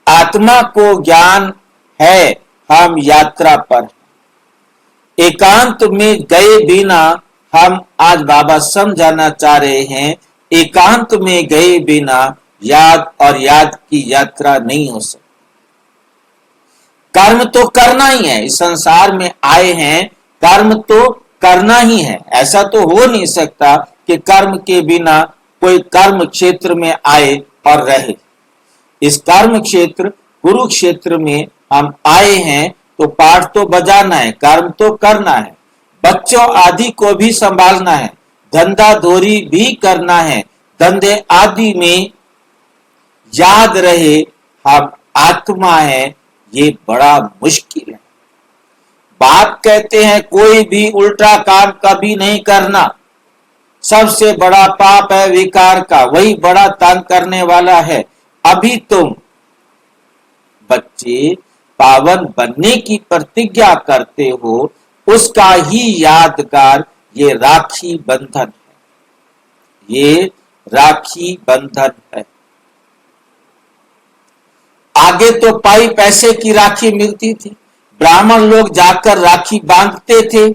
आत्मा को ज्ञान है, हम यात्रा पर। एकांत में गए बिना, हम आज बाबा समझाना चाह रहे हैं, एकांत में गए बिना याद और याद की यात्रा नहीं हो सकती। कर्म तो करना ही है, इस संसार में आए हैं, कर्म तो करना ही है। ऐसा तो हो नहीं सकता कि कर्म के बिना कोई कर्म क्षेत्र में आए और रहे। इस कर्म क्षेत्र कुरुक्षेत्र में हम आए हैं, तो पाठ तो बजाना है, कर्म तो करना है, बच्चों आदि को भी संभालना है, धंधा धोरी भी करना है। धंधे आदि में याद रहे हम आत्मा है, ये बड़ा मुश्किल है। बाप कहते हैं कोई भी उल्टा काम कभी नहीं करना, सबसे बड़ा पाप है विकार का, वही बड़ा तंग करने वाला है। अभी तुम बच्चे पावन बनने की प्रतिज्ञा करते हो, उसका ही यादगार ये राखी बंधन है। ये राखी बंधन है। आगे तो पाई पैसे की राखी मिलती थी, ब्राह्मण लोग जाकर राखी बांधते थे।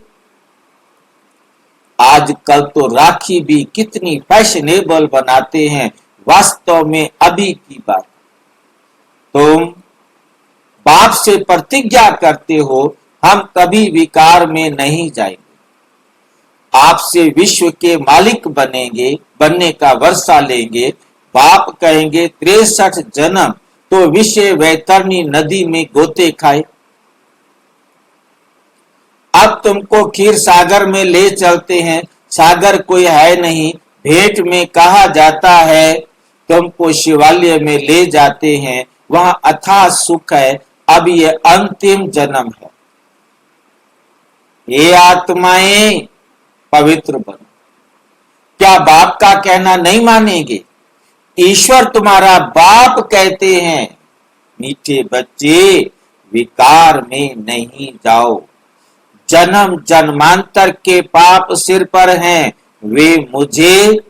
आजकल तो राखी भी कितनी फैशनेबल बनाते हैं। वास्तव में अभी की बात, तुम बाप से प्रतिज्ञा करते हो हम कभी विकार में नहीं जाएंगे, आपसे विश्व के मालिक बनेंगे, बनने का वर्षा लेंगे। बाप कहेंगे 63 जन्म तो विषय वैतरणी नदी में गोते खाए। अब तुमको क्षीर सागर में ले चलते हैं, सागर कोई है नहीं, भेंट में कहा जाता है। तुमको शिवालय में ले जाते हैं, वहां अथाह सुख है। अब ये अंतिम जन्म है। ये आत्माएं पवित्र बनो। क्या बाप का कहना नहीं मानेंगे? ईश्वर तुम्हारा बाप कहते हैं, मीठे बच्चे विकार में नहीं जाओ। जन्म जन्मांतर के पाप सिर पर हैं, वे मुझे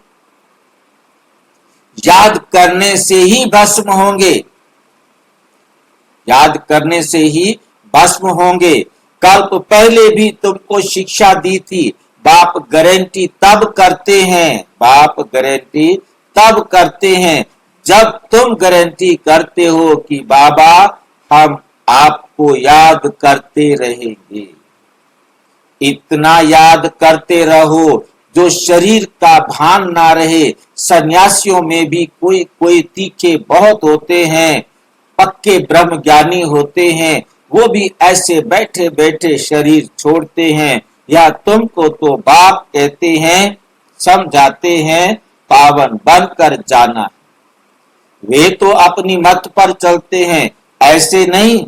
याद करने से ही भस्म होंगे, याद करने से ही भस्म होंगे। कल्प पहले भी तुमको शिक्षा दी थी। बाप गारंटी तब करते हैं, बाप गारंटी तब करते हैं जब तुम गारंटी करते हो कि बाबा हम आपको याद करते रहेंगे। इतना याद करते रहो जो शरीर का भान ना रहे। सन्यासियों में भी कोई कोई तीखे बहुत होते हैं, पक्के ब्रह्म ज्ञानी होते हैं, वो भी ऐसे बैठे बैठे शरीर छोड़ते हैं। या तुमको तो बाप कहते हैं, समझाते हैं पावन बनकर जाना। वे तो अपनी मत पर चलते हैं, ऐसे नहीं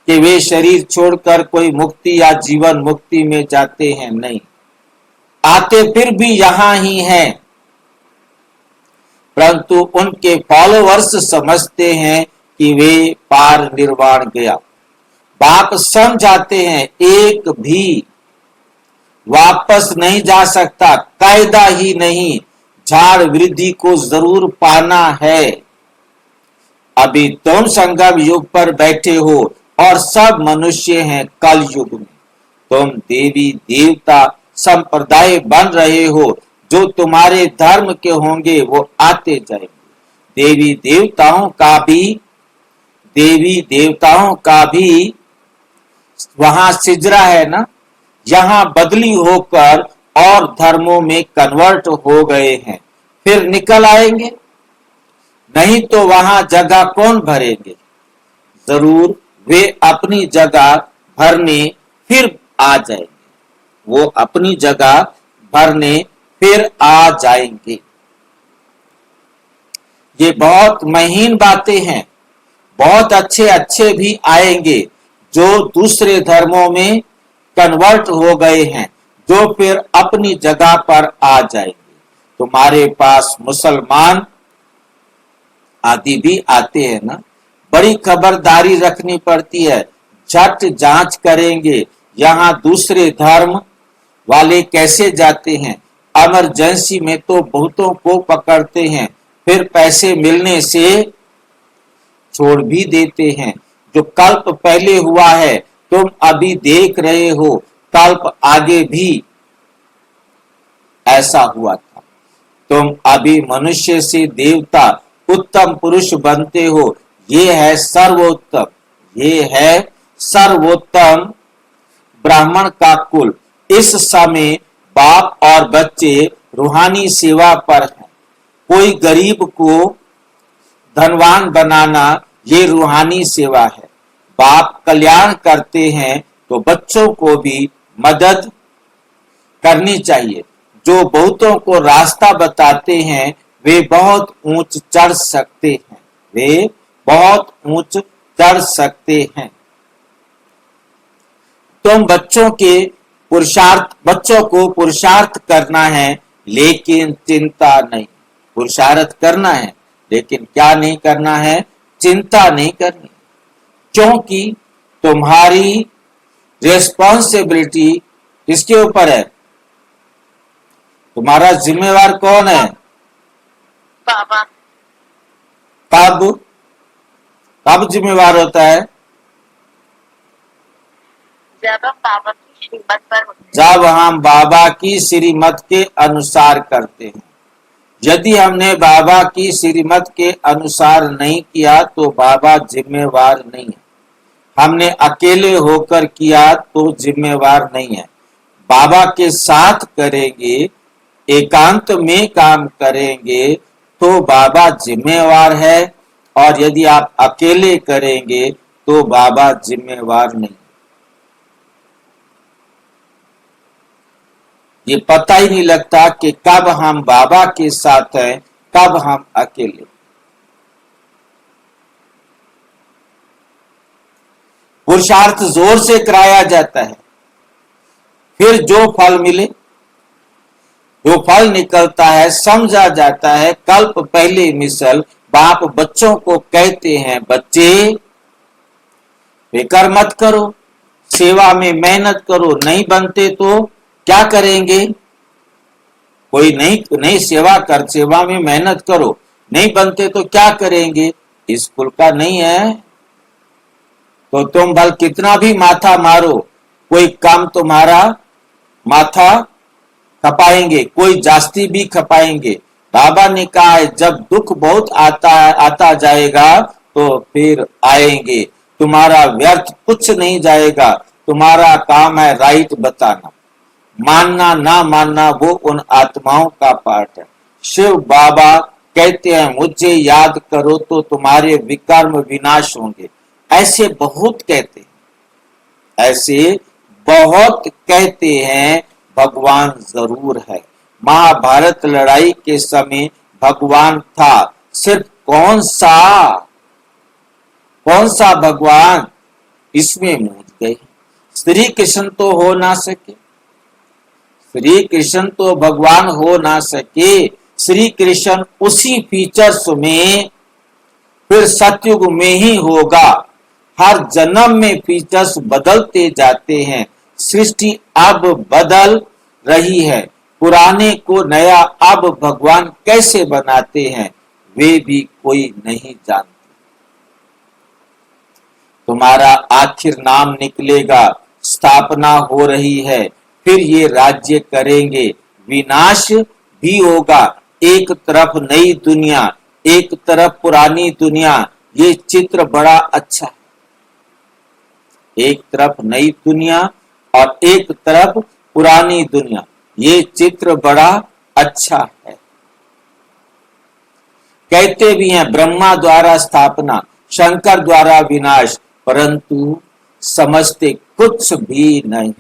कि वे शरीर छोड़कर कोई मुक्ति या जीवन मुक्ति में जाते हैं, नहीं, आते फिर भी यहां ही हैं, परंतु उनके फॉलोअर्स समझते हैं कि वे पार निर्वाण गया। बाप समझाते हैं एक भी वापस नहीं जा सकता, कायदा ही नहीं, झाड़ वृद्धि को जरूर पाना है। अभी तुम संगम युग पर बैठे हो और सब मनुष्य हैं कल युग में। तुम देवी देवता संप्रदाय बन रहे हो, जो तुम्हारे धर्म के होंगे वो आते जाएंगे। देवी देवताओं का भी वहां सिजरा है ना, यहाँ बदली होकर और धर्मों में कन्वर्ट हो गए हैं, फिर निकल आएंगे। नहीं तो वहां जगह कौन भरेंगे? जरूर वे अपनी जगह भरने फिर आ जाएंगे, वो अपनी जगह भरने फिर आ जाएंगे। ये बहुत महीन बातें हैं। बहुत अच्छे अच्छे भी आएंगे जो दूसरे धर्मों में कन्वर्ट हो गए हैं, जो फिर अपनी जगह पर आ जाएंगे। तुम्हारे पास मुसलमान आदि भी आते हैं ना, बड़ी खबरदारी रखनी पड़ती है। झट जांच करेंगे यहाँ दूसरे धर्म वाले कैसे जाते हैं। इमरजेंसी में तो बहुतों को पकड़ते हैं, फिर पैसे मिलने से छोड़ भी देते हैं। जो कल्प पहले हुआ है तुम अभी देख रहे हो, कल्प आगे भी ऐसा हुआ था। तुम अभी मनुष्य से देवता उत्तम पुरुष बनते हो। ये है सर्वोत्तम, ये है सर्वोत्तम ब्राह्मण का कुल। इस समय बाप और बच्चे रूहानी सेवा पर हैं। कोई गरीब को धनवान बनाना ये रूहानी सेवा है। बाप कल्याण करते हैं तो बच्चों को भी मदद करनी चाहिए। जो बहुतों को रास्ता बताते हैं वे बहुत ऊंच चढ़ सकते हैं, वे बहुत ऊंच चढ़ सकते हैं। तुम बच्चों को पुरुषार्थ करना है, लेकिन चिंता नहीं। पुरुषार्थ करना है लेकिन क्या नहीं करना है? चिंता नहीं करनी, क्योंकि तुम्हारी रिस्पॉन्सिबिलिटी किसके ऊपर है? तुम्हारा जिम्मेवार कौन है? बाबा। कब? कब जिम्मेवार होता है? जब हम बाबा की श्रीमत पर होते हैं। जब हम बाबा की श्रीमत के अनुसार करते हैं। यदि हमने बाबा की श्रीमत के अनुसार नहीं किया तो बाबा जिम्मेवार नहीं है। हमने अकेले होकर किया तो जिम्मेवार नहीं है। बाबा के साथ करेंगे, एकांत में काम करेंगे तो बाबा जिम्मेवार है, और यदि आप अकेले करेंगे तो बाबा जिम्मेवार नहीं। ये पता ही नहीं लगता कि कब हम बाबा के साथ हैं, कब हम अकेले। पुरुषार्थ जोर से कराया जाता है, फिर जो फल मिले, जो फल निकलता है, समझा जाता है। कल्प पहले मिसल बाप बच्चों को कहते हैं, बच्चे बेकार मत करो, सेवा में मेहनत करो, नहीं बनते तो क्या करेंगे? कोई नहीं सेवा में मेहनत करो, नहीं बनते तो क्या करेंगे? स्कूल का नहीं है तो तुम भल कितना भी माथा मारो, कोई काम तुम्हारा माथा खपाएंगे, कोई जास्ती भी खपाएंगे। बाबा ने कहा है जब दुख बहुत आता जाएगा तो फिर आएंगे, तुम्हारा व्यर्थ कुछ नहीं जाएगा। तुम्हारा काम है राइट बताना, मानना ना मानना वो उन आत्माओं का पार्ट है। शिव बाबा कहते हैं मुझे याद करो तो तुम्हारे विकर्म विनाश होंगे। ऐसे बहुत कहते हैं, ऐसे बहुत कहते हैं। भगवान जरूर है। महाभारत लड़ाई के समय भगवान था, सिर्फ कौन सा भगवान इसमें मूझ गए। श्री कृष्ण तो हो ना सके, श्री कृष्ण तो भगवान हो ना सके। श्री कृष्ण उसी फीचर्स में फिर सतयुग में ही होगा। हर जन्म में फीचर्स बदलते जाते हैं। सृष्टि अब बदल रही है, पुराने को नया अब भगवान कैसे बनाते हैं वे भी कोई नहीं जानते। तुम्हारा आखिर नाम निकलेगा, स्थापना हो रही है, फिर ये राज्य करेंगे, विनाश भी होगा। एक तरफ नई दुनिया, एक तरफ पुरानी दुनिया, ये चित्र बड़ा अच्छा है। एक तरफ नई दुनिया और एक तरफ पुरानी दुनिया, ये चित्र बड़ा अच्छा है। कहते भी हैं ब्रह्मा द्वारा स्थापना, शंकर द्वारा विनाश, परंतु समझते कुछ भी नहीं।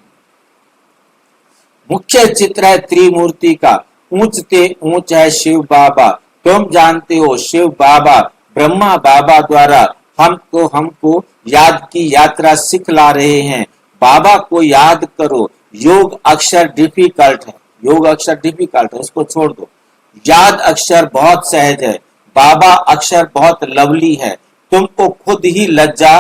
मुख्य चित्र है त्रिमूर्ति का, ऊंचते ऊंच है शिव बाबा। तुम जानते हो शिव बाबा ब्रह्मा बाबा द्वारा हमको याद की यात्रा सिखला रहे हैं। बाबा को याद करो। योग अक्षर डिफिकल्ट है, योग अक्षर डिफिकल्ट है, उसको छोड़ दो। याद अक्षर बहुत सहज है, बाबा अक्षर बहुत लवली है। तुमको खुद ही लज्जा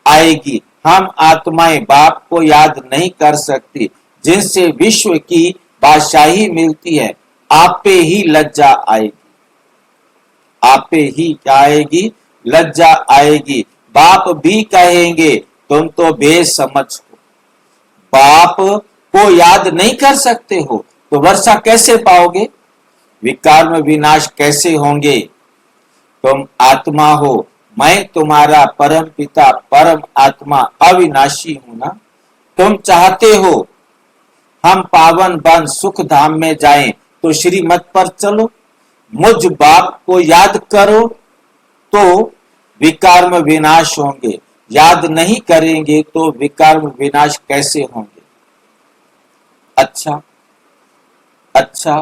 आएगी। हम आत्माएं बाप को याद नहीं कर सकती, जिनसे विश्व की बादशाही मिलती है। आप पे ही लज्जा आएगी, आप पे ही क्या आएगी? लज्जा आएगी। बाप भी कहेंगे तुम तो बेसमझ हो, बाप को याद नहीं कर सकते हो तो वर्षा कैसे पाओगे? विकार में विनाश कैसे होंगे? तुम आत्मा हो, मैं तुम्हारा परम पिता परम आत्मा अविनाशी हूं ना। तुम चाहते हो हम पावन बन सुख धाम में जाएं तो श्रीमत पर चलो। मुझ बाप को याद करो तो विकर्म विनाश होंगे, याद नहीं करेंगे तो विकर्म विनाश कैसे होंगे? अच्छा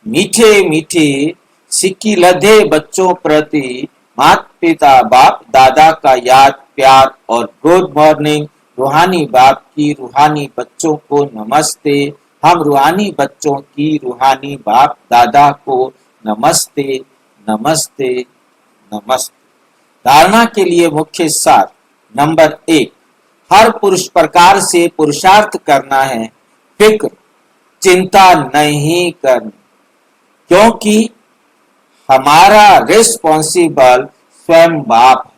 मीठे मीठे सिक्की लधे बच्चों प्रति माता पिता बाप दादा का याद प्यार और गुड मॉर्निंग। रूहानी बाप की रूहानी बच्चों को नमस्ते। हम रूहानी बच्चों की रूहानी बाप दादा को नमस्ते नमस्ते नमस्ते। धारणा के लिए मुख्य सार नंबर 1, हर पुरुष प्रकार से पुरुषार्थ करना है, फिक्र चिंता नहीं करनी, क्योंकि हमारा रिस्पॉन्सिबल स्वयं बाप है।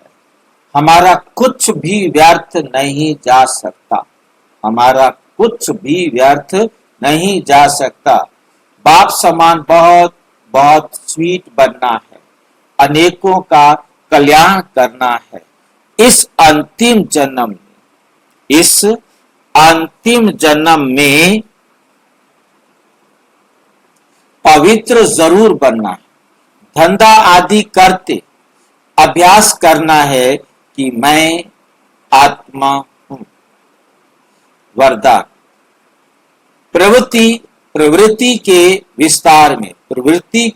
हमारा कुछ भी व्यर्थ नहीं जा सकता, हमारा कुछ भी व्यर्थ नहीं जा सकता। बाप समान बहुत बहुत स्वीट बनना है, अनेकों का कल्याण करना है। इस अंतिम जन्म में, इस अंतिम जन्म में पवित्र जरूर बनना है। धंधा आदि करते अभ्यास करना है कि मैं आत्मा हूं। वरदान, प्रवृत्ति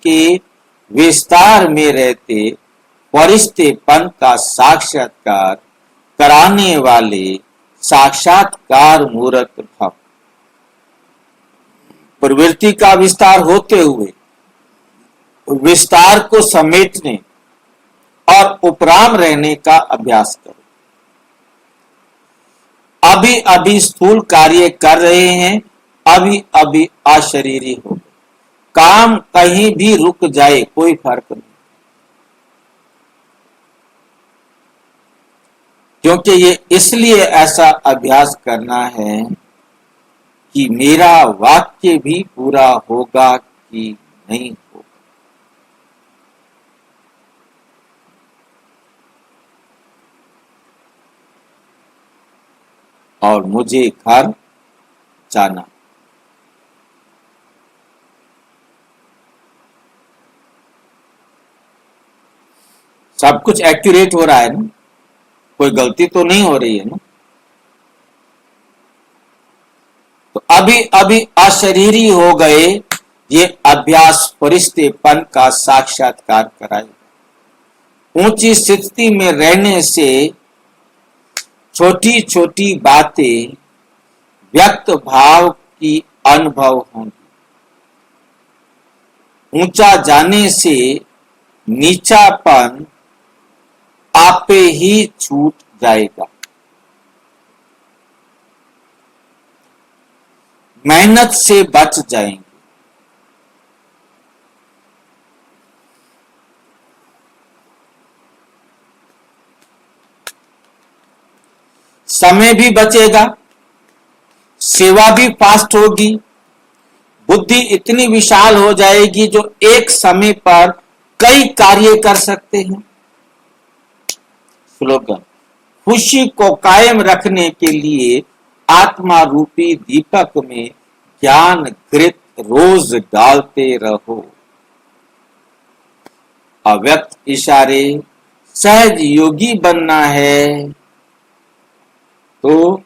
के विस्तार में रहते फरिश्तेपन का साक्षात्कार कराने वाले साक्षात्कार मूर्त भव। प्रवृत्ति का विस्तार होते हुए विस्तार को समेटने और उपराम रहने का अभ्यास करो। अभी अभी स्थूल कार्य कर रहे हैं, अभी अभी अशरीरी हो गए। काम कहीं भी रुक जाए कोई फर्क नहीं, क्योंकि ये इसलिए ऐसा अभ्यास करना है कि मेरा वाक्य भी पूरा होगा कि नहीं होगा। और मुझे घर जाना। सब कुछ एक्यूरेट हो रहा है ना, कोई गलती तो नहीं हो रही है ना। तो अभी अभी अशरीरी हो गए, ये अभ्यास फरिश्तेपन का साक्षात्कार कराएगा। ऊंची स्थिति में रहने से छोटी छोटी बातें व्यक्त भाव की अनुभव होंगी। ऊंचा जाने से नीचापन आपे ही छूट जाएगा। मेहनत से बच जाएंगे। समय भी बचेगा, सेवा भी फास्ट होगी, बुद्धि इतनी विशाल हो जाएगी जो एक समय पर कई कार्य कर सकते हैं। स्लोगन, खुशी को कायम रखने के लिए आत्मा रूपी दीपक में ज्ञान घृत रोज डालते रहो। अव्यक्त इशारे, सहज योगी बनना है तो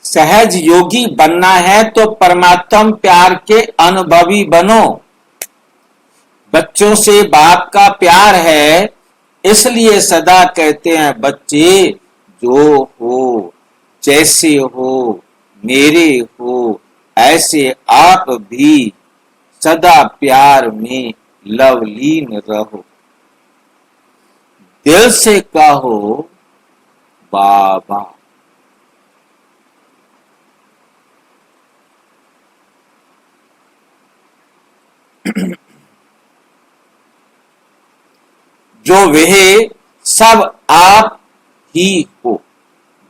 सहज योगी बनना है तो परमात्म प्यार के अनुभवी बनो। बच्चों से बाप का प्यार है, इसलिए सदा कहते हैं बच्चे जो हो, जैसे हो, मेरे हो, ऐसे आप भी सदा प्यार में लवलीन रहो। दिल से कहो बाबा। जो वह सब आप ही हो,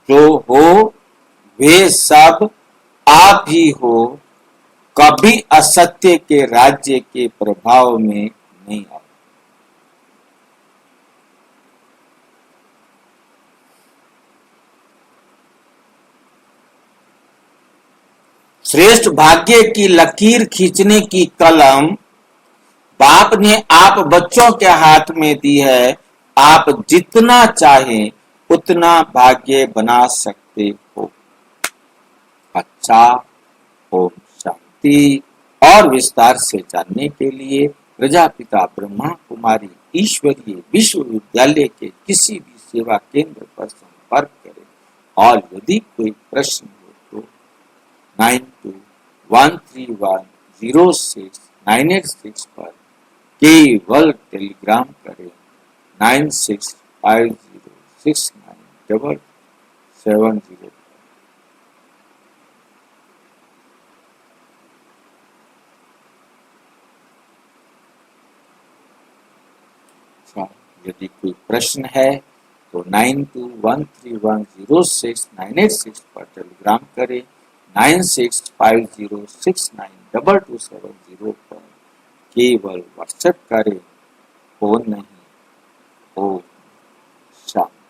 जो हो वे सब आप ही हो, कभी असत्य के राज्य के प्रभाव में नहीं आओ। श्रेष्ठ भाग्य की लकीर खींचने की कलम बाप ने आप बच्चों के हाथ में दी है। आप जितना चाहें उतना भाग्य बना सकते हो। अच्छा, ओम शांति। और विस्तार से जानने के लिए प्रजापिता ब्रह्मा कुमारी ईश्वरीय विश्वविद्यालय के किसी भी सेवा केंद्र पर संपर्क करें। और यदि कोई प्रश्न हो तो 9213106986 पर केवल टेलीग्राम करें। 9650697770। यदि कोई प्रश्न है तो 9213106986 पर टेलीग्राम करें, 9650692270 पर केवल व्हाट्सएप करें, फोन नहीं। ओम शांति।